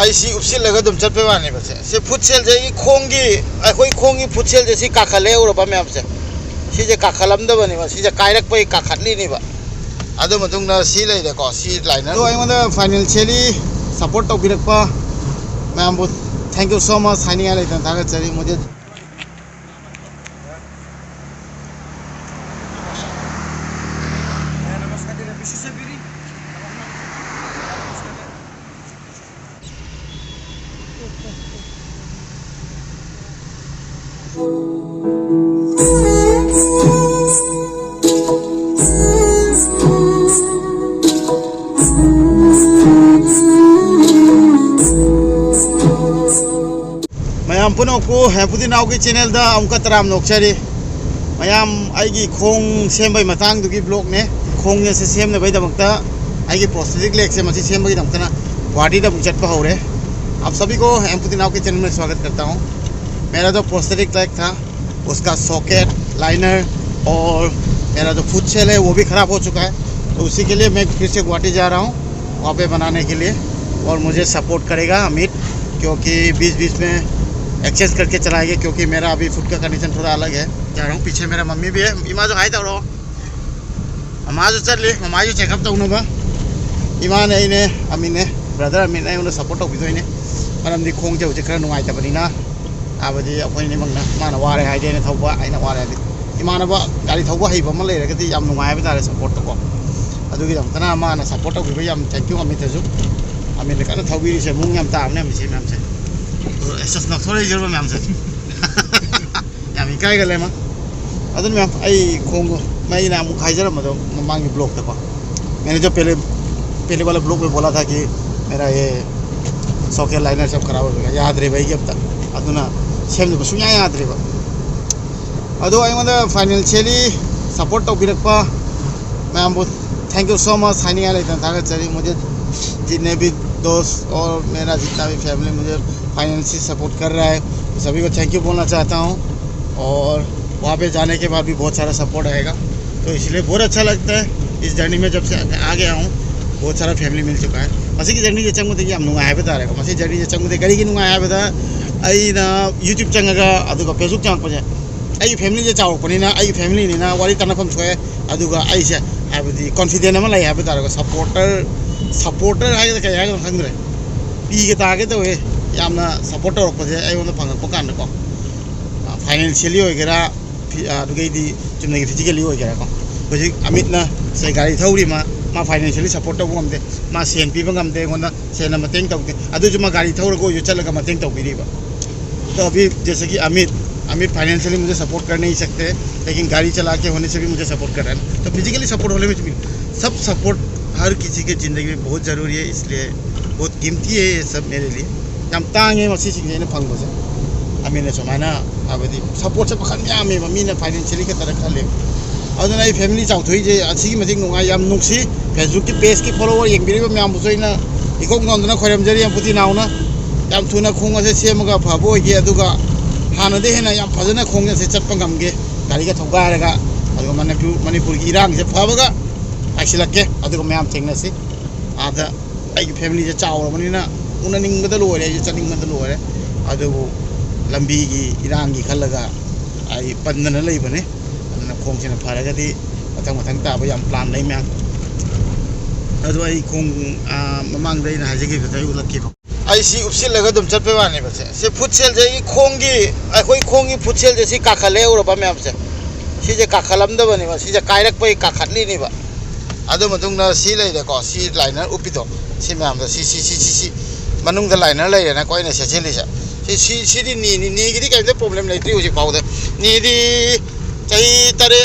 ऐसी उपसिलगा दुम चटपे वाने बसे से फुटसेल जे खोंगी अखोई खोंगी फुटसेल जे सी काखले उरबा मैम से सिजे काखलमदबनी बा सिजे कायरक पई काखतली नि बा अदु मतुंगना सी लेदे को सी लाइनर तो आइमोंदा फाइनेंशियली सपोर्ट तौबिरकपा मैम बु थैंक यू सो मच हाइनिया लेतन थागतरी मुझे मैम पुनः को हेपुदी नाव की चैनल दा अमका तराम नोक्चरी मैम आइगी खोंग सेम मतांग दुगी ब्लॉग ने खोंग ने से सेम ने बैदमक्ता आइगी प्रोस्थेटिक लेग से मसी सेम बैदमक्ता गुवाहाटी दा चटपा हो रहे। आप सभी को हेपुदी नाव के चैनल में स्वागत करता हूँ। मेरा जो प्रोस्थेटिक लेग था उसका सॉकेट लाइनर और मेरा जो फुट सेल है वो भी ख़राब हो चुका है, तो उसी के लिए मैं फिर से गुवाहाटी जा रहा हूँ वहाँ पे बनाने के लिए। और मुझे सपोर्ट करेगा अमित, क्योंकि बीच में एक्सचेंज करके चलाएंगे, क्योंकि मेरा अभी फुट का कंडीशन थोड़ा अलग है। जा रहा हूँ, पीछे मेरा मम्मी भी है। इमा जो हाई तौर अमा जो चल ली ममा जो चेकअप तौनबा इमा ने इने अमी ने ब्रदर अमी ने उन्हें सपोर्ट तौबीदोइने मरमदी खोंग जे खरा नुंगाइतबनिना आबदी अखोइनि मंगना माना वारे हाइदेने थौबा आइना वारे इमानबा गाड़ी थौबा हइबा म लेरगदि याम नुंगाइबा तारे सपोर्ट तको अदुगी दमतना माना सपोर्ट तौबीबा याम थैंक यू अमी तजु अमी ने कना थौबीरि से मुंग याम तामने मिसि मैम से एसस न थोरै जरो मैम से याम इकाइ गले मा अदुन मैम आई खोंग मैं ना मु खाइजरमदो ममांगी ब्लॉग तको मैंने जो पहले वाला ब्लॉग में बोला था कि मेरा ये सॉकेट लाइनर सब खराब हो गया, याद रहे भाई अब तक अदुना सेम को सुनिया याद रहे अदो आइमोंदा फाइनेंशियली सपोर्ट तौबिरकपा मैम बु थैंक यू सो मच हाइनिया लेतन थागतरी मुझे जितने भी दोस्त और मेरा जितना भी फैमिली मुझे फाइनेंशियली सपोर्ट कर रहा है तो सभी को थैंक यू बोलना चाहता हूँ। और वहाँ पे जाने के बाद भी बहुत सारा सपोर्ट आएगा, तो इसलिए बहुत अच्छा लगता है। इस जर्नी में जब से आ गया हूँ बहुत सारा फैमिली मिल चुका है। मसी की जर्नी चंगुदे याम नुंगाइ बता रहे मसी जर्नी चंगुदे करी नुंगाइ बता अइना यूट्यूब चंगगा अदुगा फेसबुक चंगपजे आई फैमिली जे चावपनिना आई फैमिली निना वारी तनफम सोए अदुगा आइसे हाबदी कॉन्फिडेंस अमा लाई हाबे तारगा सपोर्टर हागे कय हागे खंगरे पी के तागे तो हे यामना सपोर्ट तौरपजे आइओन फंगप कानको फाइनेंशियली होगेरा अदुगैदी चुमनगी फिजिकली होगेरा को होजि अमितना से गाड़ी थौरी मा फाइनेंशियली सपोर्ट तौब गमदे मा सेन पीब गमदे गोना सेन मतेंग तौदे अदुजु मा गाड़ी थौरगो यु चलगा मतेंग तौबिरिबा। तो अभी जैसे कि अमित फाइनेंशियली मुझे सपोर्ट कर नहीं सकते, लेकिन गाड़ी चला के होने से भी मुझे सपोर्ट कर रहे हैं। तो फिजिकली सपोर्ट होने में सब सपोर्ट हर किसी के ज़िंदगी में बहुत ज़रूरी है, इसलिए बहुत कीमती है ये सब मेरे लिए। याम तांगे मसी सिंगे फंगबसे अमीने सुमाना अबदी सपोर्ट से पखन यामे ममीने फाइनेंशियली के तरह खले अदुना फैमिली चाउथोइजे असिगी मथिंग नुंगा याम नुंसी फेसबुक की पेज की फॉलोवर येंबिरिबा म्याम बुसोइना इकोंग नंदना खोरमजरी याम पुति नाउना याम थुना खोंग असे सेमगा फबो ये अदुगा हानदे हेना याम फजना खोंग से चटपा गमगे गाड़ी का थौगारगा अदुगा मणिपुर की इरांग से फबगा आइसिलके अदुगा म्याम थेंगनसी आदा आई फैमिली जे चावरबनिना उननिंगबदा लोरे जे चनिंगबदा लोरे अदुगु लंबी की इरांग की खलगा आई पंदना लेबने खोंग से फरगदी मथंग ताब याम प्लान नहीं मैं अदो आई खोंग ममांग दैना हाजिगी खतै उलक्की ऐसी उपसिलगा दुम चटपे वाने बसे से फुटसेल जे खोंगी अखोई खोंगी फुटसेल जे सी काखले उरबा मैम से सिजे काखलमदबनी बा सिजे कायरक पई काखतली नि बा अदो मतुंगना सी लेदे को सी लाइनर उपिदो सी मैम दा सी मनुंग दा लाइनर लेरे ना कोइना सेसेलिसा सी नी गिदी काय प्रॉब्लम लेत्री होजि पाउदे नी दी चाही तरे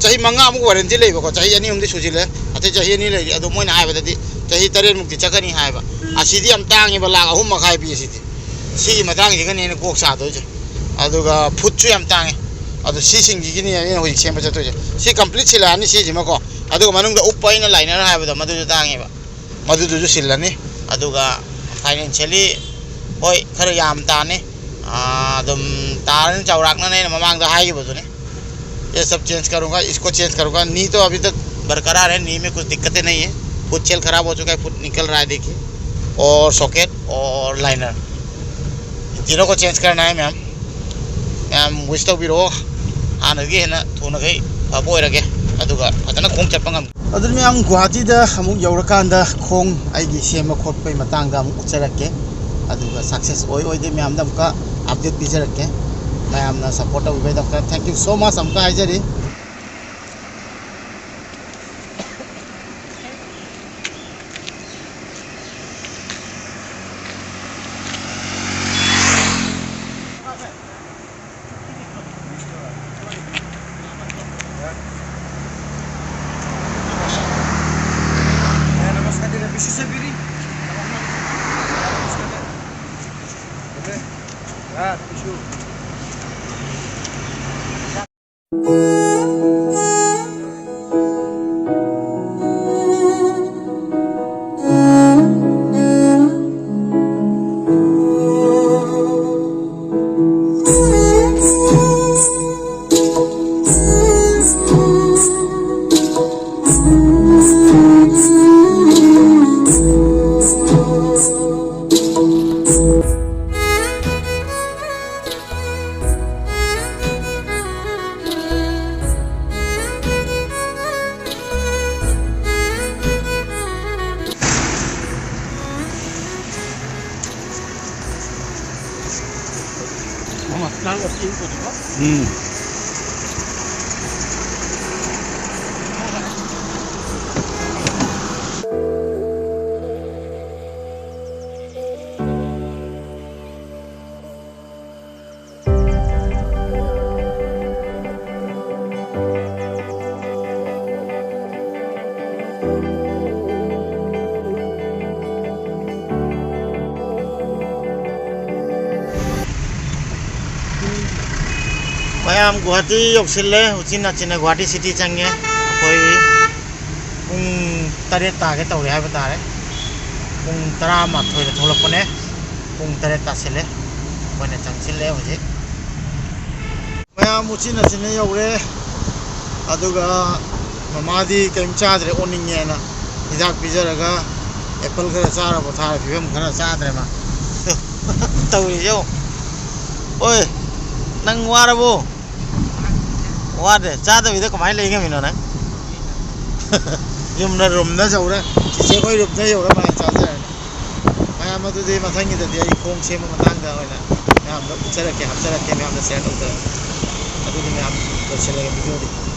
चाही मंगा अमुक वारंटी लेबको चाही अनी हमदि सुजिले अते चाही अनी लेदि अदो मोइना हायबदि चाही तरे मुक्ति चकनी हायबा असिदि हम तांगि बला अहुम मखाय पि सिदि सिगि मतांग जिगनि ने कोक सादोजे अदुगा फुटसु हम तांगि अदो सी सिंगिगिनि ने होजि सेम चतोजे सी कंप्लीट सिलानि सिजिमको अदुगा मनुंगदा उपाइना लाइनर हायबदा मदुजु तांगिबा मदुजु सिलनि अदुगा फाइनेंशियली होय खर याम ताने दम तारन चौराकना नहीं ममांग हाईबने ये सब चेंज करूँगा, इसको चेंज करूँगा। नी तो अभी तक बरकरार है, नी में कुछ दिक्कतें नहीं है। फुट सेल खराब हो चुका है, फुट निकल रहा है देखिए, और सॉकेट और लाइनर तीनों को चेंज करना है मैम। मैम विश तौबीरो हानगी हेना थुनगै फबो ओइरगे अदुगा फजना खोंग चटपा ngam अदुन मैम गुवाहाटी दा अमुक यौरकांदा खोंग आइगी सेम खोटपै मतंग दा अमुक उचरके अदुगा सक्सेस ओइ ओइदे मैम दा अमुका अपडेट बिजरके मैम ना सपोर्ट तौबे दा थैंक यू सो मच अमुका हाइजरी मैम गुवाहाटी यौसिल्ले उचिना चिना गुवाहाटी सिटी चंगे अखोई पुंग तरेट तागे तौरे हाइबा तारे पुंग 11 दा थोलपने पुंग तरेट तासिले मोने चंगसिले होजे मैम उचिना चिना यौरे अदुगा ममादी कैम चाद्रे ओनिंगेना हिदाक पिजरगा एप्पल खरा चारा बोथार फिबम खरा चाद्रे मा तौरे जो ओए नंग वारबो वादे चादा बिदे कमाई लेंगे मिनो ना युमना रुमना जाऊरा चिचे कोई रुमना जाऊरा माय चादा माय आम तो दे मथंगी दे आई खोंग सेम मतंग दा होइना मैं हम लोग चला के शेयर होता है अभी मैं आप तो चलेगा वीडियो